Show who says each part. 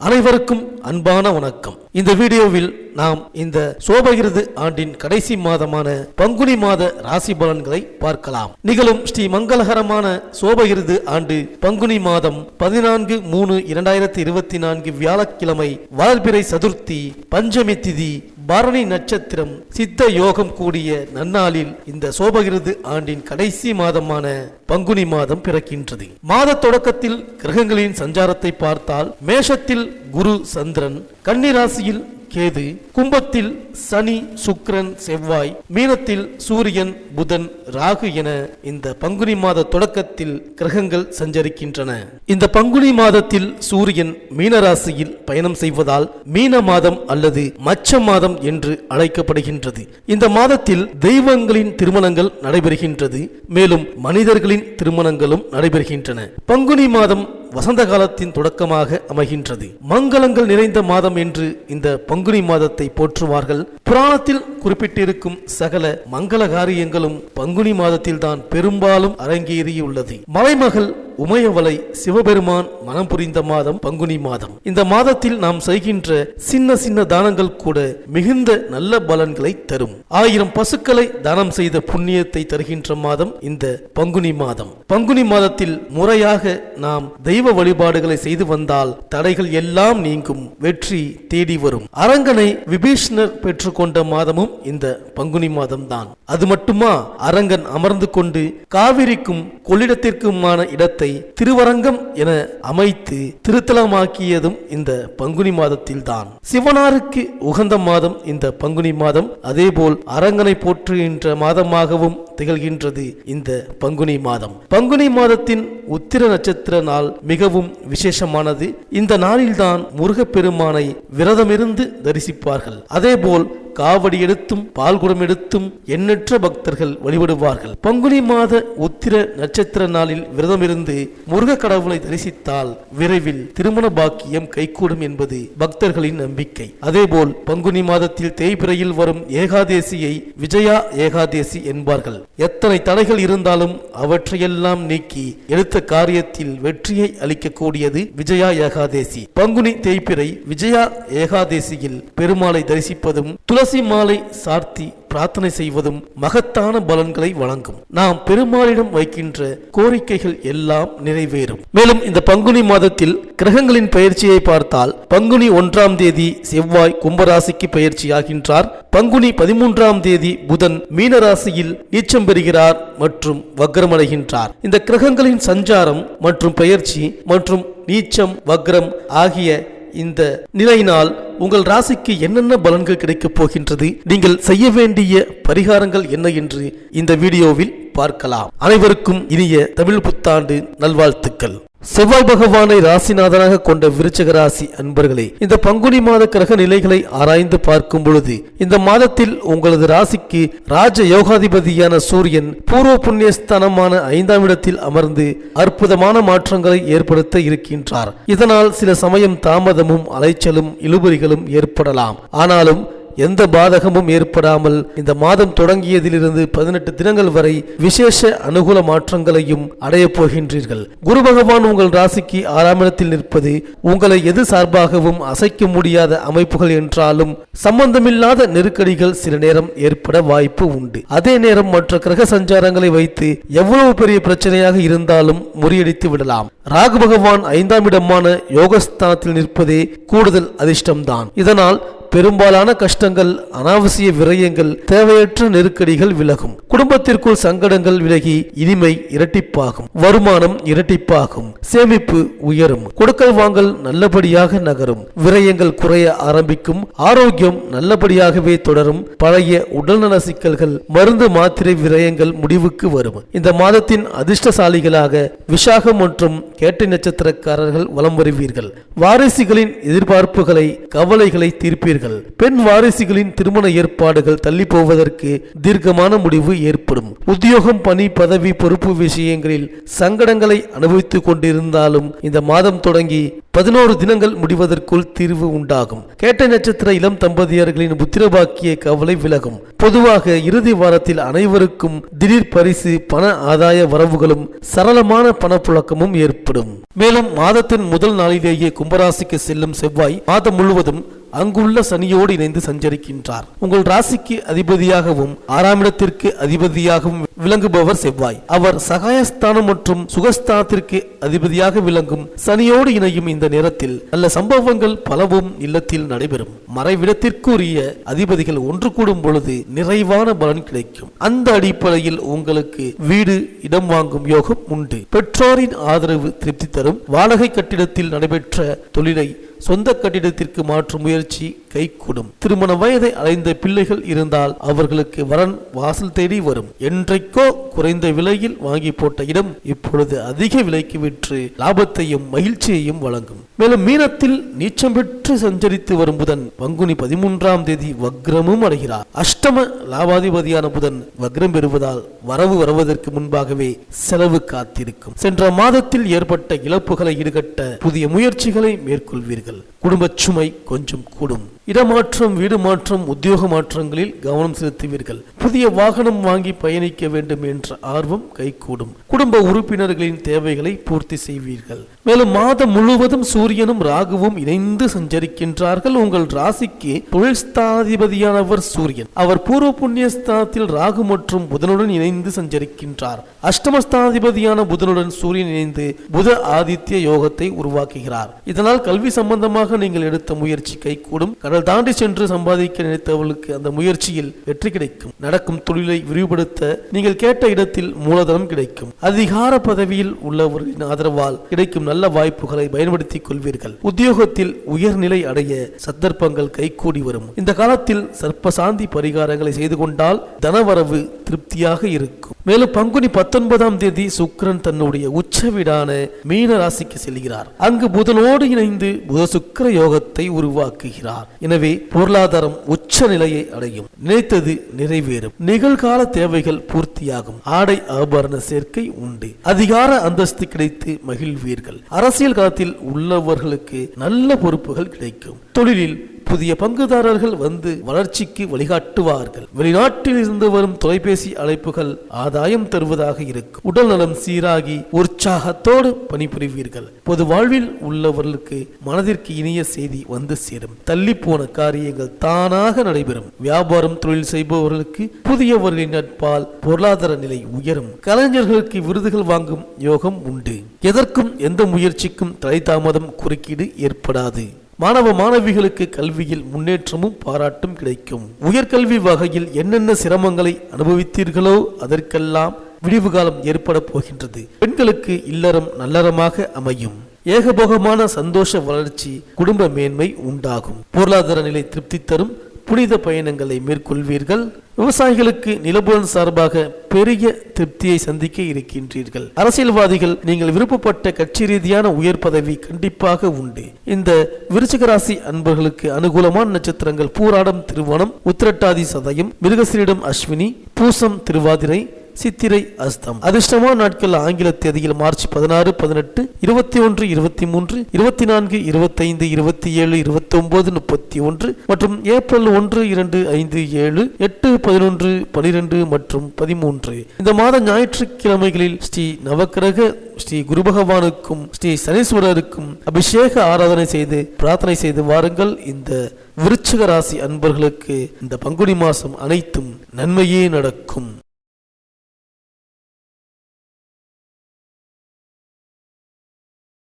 Speaker 1: அனைவருக்கும் அன்பான வணக்கம். இந்த வீடியோவில் நாம் இந்த சோபகிருது ஆண்டின் கடைசி மாதமான பங்குனி மாத ராசி பலன்களை பார்க்கலாம். நிகழும் ஸ்ரீ மங்களகரமான சோபகிருது ஆண்டு பங்குனி மாதம் 14/3/2024 வியாழக்கிழமை வளர்பிறை சதுர்த்தி பஞ்சமி திதி பரணி நட்சத்திரம் சித்த யோகம் கூடிய நன்னாளில் இந்த சோபகிருது ஆண்டின் கடைசி மாதமான பங்குனி மாதம் பிறக்கின்றது. மாத தொடக்கத்தில் கிரகங்களின் சஞ்சாரத்தை பார்த்தால் மேஷத்தில் குரு சந்திரன், கன்னி ராசியில் கேது, கும்பத்தில் சனி சுக்கிரன் செவ்வாய், மீனத்தில் சூரியன் புதன் ராகு என இந்த பங்குனி மாத தொடக்கத்தில் கிரகங்கள் சஞ்சரிக்கின்றன. இந்த பங்குனி மாதத்தில் சூரியன் மீனராசியில் பயணம் செய்வதால் மீன மாதம் அல்லது மச்ச மாதம் என்று அழைக்கப்படுகின்றது. இந்த மாதத்தில் தெய்வங்களின் திருமணங்கள் நடைபெறுகின்றது. மேலும் மனிதர்களின் திருமணங்களும் நடைபெறுகின்றன. பங்குனி மாதம் வசந்த காலத்தின் தொடக்கமாக அமைகின்றது. மங்களங்கள் நிறைந்த மாதம் என்று இந்த பங்குனி மாதத்தை போற்றுவார்கள். புராணத்தில் குறிப்பிட்டிருக்கும் சகல மங்கள காரியங்களும் பங்குனி மாதத்தில் தான் பெரும்பாலும் அரங்கேறியுள்ளது. மலைமகள் உமையவளை சிவபெருமான் மனம் புரிந்த மாதம் பங்குனி மாதம். இந்த மாதத்தில் நாம் செய்கின்ற சின்ன சின்ன தானங்கள் கூட மிகுந்த நல்ல பலன்களை தரும். 1000 பசுக்களை தானம் செய்த புண்ணியத்தை தருகின்ற மாதம் இந்த பங்குனி மாதம். பங்குனி மாதத்தில் முறையாக நாம் தெய்வ வழிபாடுகளை செய்து வந்தால் தடைகள் எல்லாம் நீங்கும், வெற்றி தேடி வரும். அரங்கனை விபீஷ்ணர் பெற்றுக்கொண்ட மாதமும் இந்த பங்குனி மாதம் தான். அது மட்டுமா, அரங்கன் அமர்ந்து கொண்டு காவிரிக்கும் கொள்ளிடத்திற்குமான இடத்தை திருவரங்கம் என அமைத்து திருத்தலமாக்கியதும் இந்த பங்குனி மாதத்தில் தான். சிவனாருக்கு உகந்த மாதம் இந்த பங்குனி மாதம். அதேபோல் அரங்கனை போற்றுகின்ற மாதமாகவும் திகழ்கின்றது இந்த பங்குனி மாதம். பங்குனி மாதத்தின் உத்திர நட்சத்திர நாள் மிகவும் விசேஷமானது. இந்த நாளில்தான் முருகப்பெருமானை விரதமிருந்து தரிசிப்பார்கள். அதேபோல் காவடி எடுத்தும் பால்குடம் எடுத்தும் எண்ணற்ற பக்தர்கள் வழிபடுவார்கள். பங்குனி மாத உத்திர நட்சத்திர நாளில் விரதமிருந்து முருக கடவுளை தரிசித்தால் விரைவில் திருமண பாக்கியம் கைகூடும் என்பது பக்தர்களின் நம்பிக்கை. அதேபோல் பங்குனி மாதத்தில் தேய்பிறையில் வரும் ஏகாதேசியை விஜயா ஏகாதேசி என்பார்கள். எத்தனை தடைகள் இருந்தாலும் அவற்றையெல்லாம் நீக்கி எடுத்த காரியத்தில் வெற்றியை அளிக்கக்கூடியது விஜயா ஏகாதேசி. பங்குனி தேய்பிறை விஜயா ஏகாதேசியில் பெருமாளை தரிசிப்பதும் துளசி மாலை சார்த்தி பிரார்த்தனை செய்வதும் மகத்தான பலன்களை வழங்கும். நாம் பெருமாளிடம் வைக்கின்ற கோரிக்கைகள் எல்லாம் நிறைவேறும். மேலும் இந்த பங்குனி மாதத்தில் கிரகங்களின் பயிற்சியை பார்த்தால் பங்குனி 1ஆம் தேதி செவ்வாய் கும்பராசிக்கு பயிற்சியாகின்றார். பங்குனி 13ஆம் தேதி புதன் மீனராசியில் நீச்சம் பெறுகிறார் மற்றும் வக்ரமடைகின்றார். இந்த கிரகங்களின் சஞ்சாரம் மற்றும் பயிற்சி மற்றும் நீச்சம் வக்ரம் ஆகிய இந்த நிலையினால் உங்கள் ராசிக்கு என்னென்ன பலன்கள் கிடைக்கப் போகின்றது, நீங்கள் செய்ய வேண்டிய பரிகாரங்கள் என்ன என்று இந்த வீடியோவில் பார்க்கலாம். அனைவருக்கும் இனிய தமிழ் புத்தாண்டு நல்வாழ்த்துக்கள். செவ்வாய் பகவானை ராசிநாதனாக கொண்ட விருச்சிக ராசி அன்பர்களே, இந்த பங்குனி மாத கிரக நிலைகளை ஆராய்ந்து பார்க்கும் பொழுது இந்த மாதத்தில் உங்களது ராசிக்கு ராஜ யோகாதிபதியான சூரியன் பூர்வ புண்ணியஸ்தானமான 5ஆம் இடத்தில் அமர்ந்து அற்புதமான மாற்றங்களை ஏற்படுத்த இருக்கின்றார். இதனால் சில சமயம் தாமதமும் அலைச்சலும் இழுபறிகளும் ஏற்படலாம். ஆனாலும் எந்த பாதகமும் ஏற்படாமல் இந்த மாதம் தொடங்கியதிலிருந்து 18 தினங்கள் வரை விசேஷ அனுகூல மாற்றங்களையும் அடையப் போகின்றீர்கள். குரு பகவான் உங்கள் ராசிக்கு 6ஆம் இடத்தில் நிற்பது உங்களை எது சார்பாகவும் அசைக்க முடியாத அமைப்புகள் என்றாலும் சம்பந்தமில்லாத நெருக்கடிகள் சில நேரம் ஏற்பட வாய்ப்பு உண்டு. அதே நேரம் மற்ற கிரக சஞ்சாரங்களை வைத்து எவ்வளவு பெரிய பிரச்சனையாக இருந்தாலும் முறியடித்து விடலாம். ராகு பகவான் 5ஆம் இடமான யோகஸ்தானத்தில் நிற்பதே கூடுதல் அதிர்ஷ்டம்தான். இதனால் பெரும்பாலான கஷ்டங்கள், அனாவசிய விரயங்கள், தேவையற்ற நெருக்கடிகள் விலகும். குடும்பத்திற்குள் சங்கடங்கள் விலகி இனிமை இரட்டிப்பாகும். வருமானம் இரட்டிப்பாகும். சேமிப்பு உயரும். கொடுக்கல் வாங்கல் நல்லபடியாக நகரும். விரயங்கள் குறைய ஆரம்பிக்கும். ஆரோக்கியம் நல்லபடியாகவே தொடரும். பழைய உடல்நல சிக்கல்கள், மருந்து மாத்திரை விரயங்கள் முடிவுக்கு வரும். இந்த மாதத்தின் அதிர்ஷ்டசாலிகளாக விசாகம் மற்றும் கேட்டை நட்சத்திரக்காரர்கள் வலம் வருவீர்கள். வாரிசுகளின் எதிர்பார்ப்புகளை, கவலைகளை தீர்ப்பீர்கள். பெறுவீர்கள். பெண் வாரிசுகளின் திருமண ஏற்பாடுகள் தள்ளி போவதற்கு தீர்க்கமான முடிவு ஏற்படும். உத்தியோகம், பணி, பதவி, பொறுப்பு விஷயங்களில் சங்கடங்களை அனுபவித்துக் கொண்டிருந்தாலும் இந்த மாதம் தொடங்கி 11 தினங்கள் முடிவதற்குள் தீர்வு உண்டாகும். கேட்டை நட்சத்திர இளம் தம்பதியர்களின் புத்திரபாக்கிய கவலை விலகும். பொதுவாக இறுதி வாரத்தில் அனைவருக்கும் திடீர் பரிசு, பண ஆதாய வரவுகளும் சரளமான பணப்புழக்கமும் ஏற்படும். மேலும் மாதத்தின் முதல் நாளிலேயே கும்பராசிக்கு செல்லும் செவ்வாய் மாதம் முழுவதும் அங்குள்ள சனியோடு இணைந்து சஞ்சரிக்கின்றார். உங்கள் ராசிக்கு அதிபதியாகவும் 6ஆம் இடத்திற்கு அதிபதியாகவும் விளங்குபவர் செவ்வாய். அவர் சகாயஸ்தானம் மற்றும் சுகஸ்தானத்திற்கு அதிபதியாக விளங்கும் சனியோடு இணையும் இந்த நேரத்தில் நல்ல சம்பவங்கள் பலவும் இல்லத்தில் நடைபெறும். மறைவிடத்திற்குரிய அதிபதிகள் ஒன்று கூடும் பொழுது நிறைவான பலன் கிடைக்கும். அந்த அடிப்படையில் உங்களுக்கு வீடு, இடம் வாங்கும் யோகம் உண்டு. பெற்றோரின் ஆதரவு திருப்தி தரும். வாடகை கட்டிடத்தில் நடைபெற்ற தொழிலை சொந்த கட்டிடத்திற்கு மாற்றும் முயற்சி கைகூடும். திருமண வயதை அடைந்த பிள்ளைகள் இருந்தால் அவர்களுக்கு வரன் வாசல் தேடி வரும். என்றைக்கோ குறைந்த விலையில் வாங்கி போட்ட இடம் இப்பொழுது அதிக விலைக்கு விற்று லாபத்தையும் மகிழ்ச்சியையும் வழங்கும். மேலும் மீனத்தில் நீச்சம் பெற்று சஞ்சரித்து வரும் புதன் பங்குனி 13ஆம் தேதி வக்ரமும் அடைகிறார். அஷ்டம லாபாதிபதியான புதன் வக்ரம் பெறுவதால் வரவு வருவதற்கு முன்பாகவே செலவு காத்திருக்கும். சென்ற மாதத்தில் ஏற்பட்ட இழப்புகளை ஈடுகட்ட புதிய முயற்சிகளை மேற்கொள்வீர்கள். குடும்ப சுமை கொஞ்சம் கூடும். இடமாற்றம், வீடு மாற்றம், உத்தியோக மாற்றங்களில் கவனம் செலுத்துவீர்கள். புதிய வாகனம் வாங்கி பயணிக்க வேண்டும் என்ற ஆர்வம் கைகூடும். குடும்ப உறுப்பினர்களின் தேவைகளை பூர்த்தி செய்வீர்கள். மேலும் மாதம் முழுவதும் சூரியனும் ராகுவும் இணைந்து சஞ்சரிக்கின்றார்கள். உங்கள் ராசிக்கு தொழில் ஸ்தானாதிபதியானவர் சூரியன். அவர் பூர்வ புண்ணிய ஸ்தானத்தில் ராகு மற்றும் புதனுடன் இணைந்து சஞ்சரிக்கின்றார். அஷ்டமஸ்தானாதிபதியான புதனுடன் சூரியன் இணைந்து புத ஆதித்ய யோகத்தை உருவாக்குகிறார். இதனால் கல்வி சம்பந்தமாக நீங்கள் எடுத்த முயற்சி கைகூடும். கடல் தாண்டி சென்று சம்பாதிக்க நினைத்தவர்களுக்கு அந்த முயற்சியில் வெற்றி கிடைக்கும். நடக்கும் தொழிலை விரிவுபடுத்த நீங்கள் கேட்ட இடத்தில் மூலதனம் கிடைக்கும். அதிகார பதவியில் உள்ளவர்களின் ஆதரவால் கிடைக்கும் நல்ல வாய்ப்புகளை பயன்படுத்திக் கொள்வீர்கள். உத்தியோகத்தில் உயர்நிலை அடைய சந்தர்ப்பங்கள் கைகூடி வரும். இந்த காலத்தில் சர்ப்பசாந்தி பரிகாரங்களை செய்து கொண்டால் தனவரவு திருப்தியாக இருக்கும். மேலும் பங்குனி 19ஆம் தேதி சுக்கிரன் தன்னுடைய உச்ச வீடான மீன ராசிக்கு செல்கிறார். அங்கு புதனோடு இணைந்து புத சுக்கிர யோகத்தை உருவாக்குகிறார். எனவே பொருளாதாரம் உச்ச நிலையை அடையும். நினைத்தது நிறைவேறும். நிகழ்கால தேவைகள் பூர்த்தியாகும். ஆடை ஆபரண சேர்க்கை உண்டு. அதிகார அந்தஸ்து கிடைத்து மகிழ்வீர்கள். அரசியல் களத்தில் உள்ளவர்களுக்கு நல்ல பொறுப்புகள் கிடைக்கும். தொழிலில் புதிய பங்குதாரர்கள் வந்து வளர்ச்சிக்கு வழிகாட்டுவார்கள். வெளிநாட்டில் இருந்து வரும் தொலைபேசி அழைப்புகள் ஆதாயம் தருவதாக இருக்கும். உடல் நலம் சீராகி உற்சாகத்தோடு பணிபுரிவீர்கள். பொது வாழ்வில் உள்ளவர்களுக்கு மனதிற்கு இனிய செய்தி வந்து சேரும். தள்ளி போன காரியங்கள் தானாக நடைபெறும். வியாபாரம், தொழில் செய்பவர்களுக்கு புதியவர்களின் நட்பால் பொருளாதார நிலை உயரும். கலைஞர்களுக்கு விருதுகள் வாங்கும் யோகம் உண்டு. எதற்கும் எந்த முயற்சிக்கும் தடை தாமதம் குறுக்கீடு ஏற்படாது. மாணவ மாணவிகளுக்கு கல்வியில் முன்னேற்றமும் பாராட்டும் கிடைக்கும். உயர்கல்வி வகையில் என்னென்ன சிரமங்களை அனுபவித்தீர்களோ அதற்கெல்லாம் விடிவு காலம் ஏற்பட போகின்றது. பெண்களுக்கு இல்லறம் நல்லறமாக அமையும். ஏகபோகமான சந்தோஷ வளர்ச்சி, குடும்ப மேன்மை உண்டாகும். பொருளாதார நிலை திருப்தி தரும். புனித பயணங்களை மேற்கொள்வீர்கள். விவசாயிகளுக்கு நிலபுலன் சார்பாக பெரிய திருப்தியை சந்திக்க இருக்கின்றீர்கள். அரசியல்வாதிகள் நீங்கள் விருப்பப்பட்ட கட்சி ரீதியான உயர் பதவி கண்டிப்பாக உண்டு. இந்த விருச்சிக ராசி அன்பர்களுக்கு அனுகூலமான நட்சத்திரங்கள் பூராடம் திருவோணம், உத்திரட்டாதி சதயம், மிருகசீரிடம் அஸ்வினி, பூசம் திருவாதிரை, சித்திரை அஸ்தம். அதிர்ஷ்டமான நாட்கள் ஆங்கில தேதியில் மார்ச் 16, 18, 21, 23, 24, 25, 27, 29, 31 மற்றும் ஏப்ரல் 1, 2, 5, 7, 8, 11, 12 மற்றும் 13. இந்த மாத ஞாயிற்றுக்கிழமைகளில் ஸ்ரீ நவக்கிரக ஸ்ரீ குரு பகவானுக்கும் ஸ்ரீ சனீஸ்வரருக்கும் அபிஷேக ஆராதனை செய்து பிரார்த்தனை செய்து வாருங்கள். இந்த விருச்சிக ராசி அன்பர்களுக்கு இந்த பங்குனி மாசம் அனைத்தும் நன்மையே நடக்கும்.